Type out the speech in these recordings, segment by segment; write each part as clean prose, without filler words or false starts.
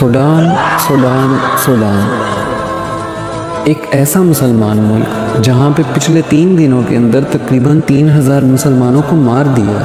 Sudan Sudan Sudan ایک ایسا مسلمان ملک جہاں پہ پچھلے 3 دنوں کے اندر تقریباً 3000 مسلمانوں کو مار دیا،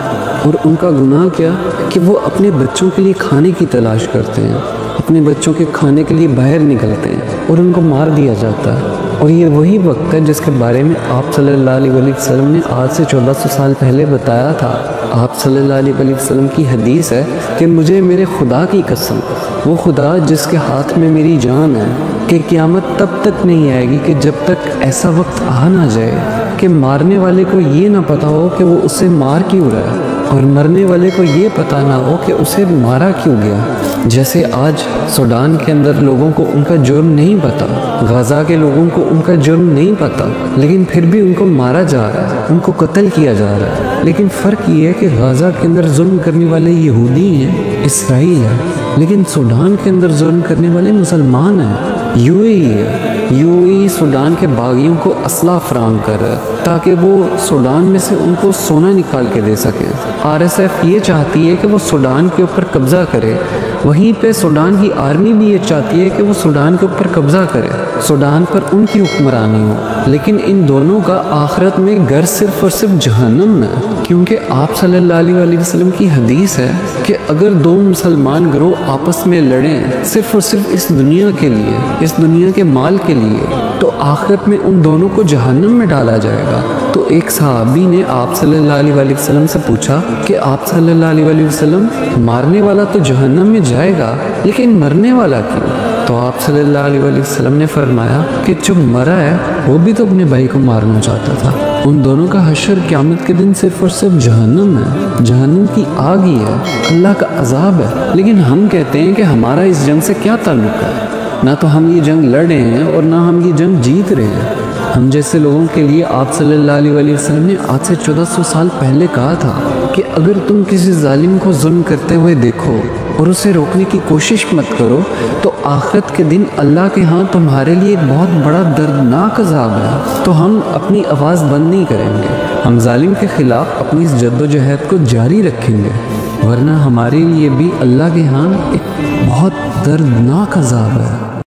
اور ان کا گناہ کیا کہ وہ اپنے بچوں کے لیے کھانے کی تلاش کرتے ہیں، اپنے بچوں کے کھانے کے لیے باہر نکلتے ہیں اور ان کو مار دیا جاتا ہے۔ اور یہ وہی وقت ہے جس کے بارے میں آپ صلی اللہ علیہ وسلم نے آج سے 1400 سال پہلے بتایا تھا۔ آپ صلی اللہ علیہ وسلم کی حدیث ہے کہ مجھے میرے خدا کی قسم، وہ خدا جس کے ہاتھ میں میری جان ہے، کہ قیامت تب تک نہیں آئے گی کہ جب تک ایسا وقت آ نہ جائے کہ مارنے والے کو یہ نہ پتا ہو کہ وہ اسے مار کیوں رہا ہے، اور مرنے والے کو یہ پتا نہ ہو کہ اسے مارا کیوں گیا۔ جیسے آج سوڈان کے اندر لوگوں کو ان کا جرم نہیں پتا، غزہ کے لوگوں کو ان کا جرم نہیں پتا، لیکن پھر بھی ان کو مارا جا رہا ہے، ان کو قتل کیا جا رہا ہے۔ لیکن فرق یہ ہے کہ غزہ کے اندر ظلم کرنے والے یہودی ہیں، اسرائیل ہے، لیکن سوڈان کے اندر ظلم کرنے والے مسلمان ہیں، یو اے ای ہے۔ یو اے ای سوڈان کے باغیوں کو اسلحہ فراہم کر رہا ہے تاکہ وہ سوڈان میں سے ان کو سونا نکال کے دے سکیں۔ آر ایس ایف یہ چاہتی ہے کہ وہ سوڈان کے اوپر قبضہ کرے، وہیں پہ سوڈان کی آرمی بھی یہ چاہتی ہے کہ وہ سوڈان کے اوپر قبضہ کرے، سوڈان پر ان کی حکمرانی ہو۔ لیکن ان دونوں کا آخرت میں گھر صرف اور صرف جہنم ہے، کیونکہ آپ صلی اللہ علیہ وسلم کی حدیث ہے کہ اگر 2 مسلمان گروہ آپس میں لڑیں صرف اور صرف اس دنیا کے لیے، اس دنیا کے مال کے لیے، تو آخرت میں ان دونوں کو جہنم میں ڈالا جائے گا۔ تو ایک صحابی نے آپ صلی اللہ علیہ وسلم سے پوچھا کہ آپ صلی اللہ علیہ وسلم، مارنے والا تو جہنم میں جائے گا لیکن مرنے والا کیوں؟ تو آپ صلی اللہ علیہ وسلم نے فرمایا کہ جو مرا ہے وہ بھی تو اپنے بھائی کو مارنا چاہتا تھا۔ ان دونوں کا حشر قیامت کے دن صرف اور صرف جہنم ہے، جہنم کی آگ ہی ہے، اللہ کا عذاب ہے۔ لیکن ہم کہتے ہیں کہ ہمارا اس جنگ سے کیا تعلق ہے؟ نہ تو ہم یہ جنگ لڑ رہے ہیں اور نہ ہم یہ جنگ جیت رہے ہیں۔ ہم جیسے لوگوں کے لیے آپ صلی اللہ علیہ وسلم نے آج سے 1400 سال پہلے کہا تھا کہ اگر تم کسی ظالم کو ظلم کرتے ہوئے دیکھو اور اسے روکنے کی کوشش مت کرو تو آخرت کے دن اللہ کے ہاں تمہارے لیے ایک بہت بڑا دردناک عذاب ہے۔ تو ہم اپنی آواز بند نہیں کریں گے، ہم ظالم کے خلاف اپنی اس جد و جہد کو جاری رکھیں گے، ورنہ ہمارے لیے بھی اللہ کے ہاں ایک بہت دردناک عذاب ہے۔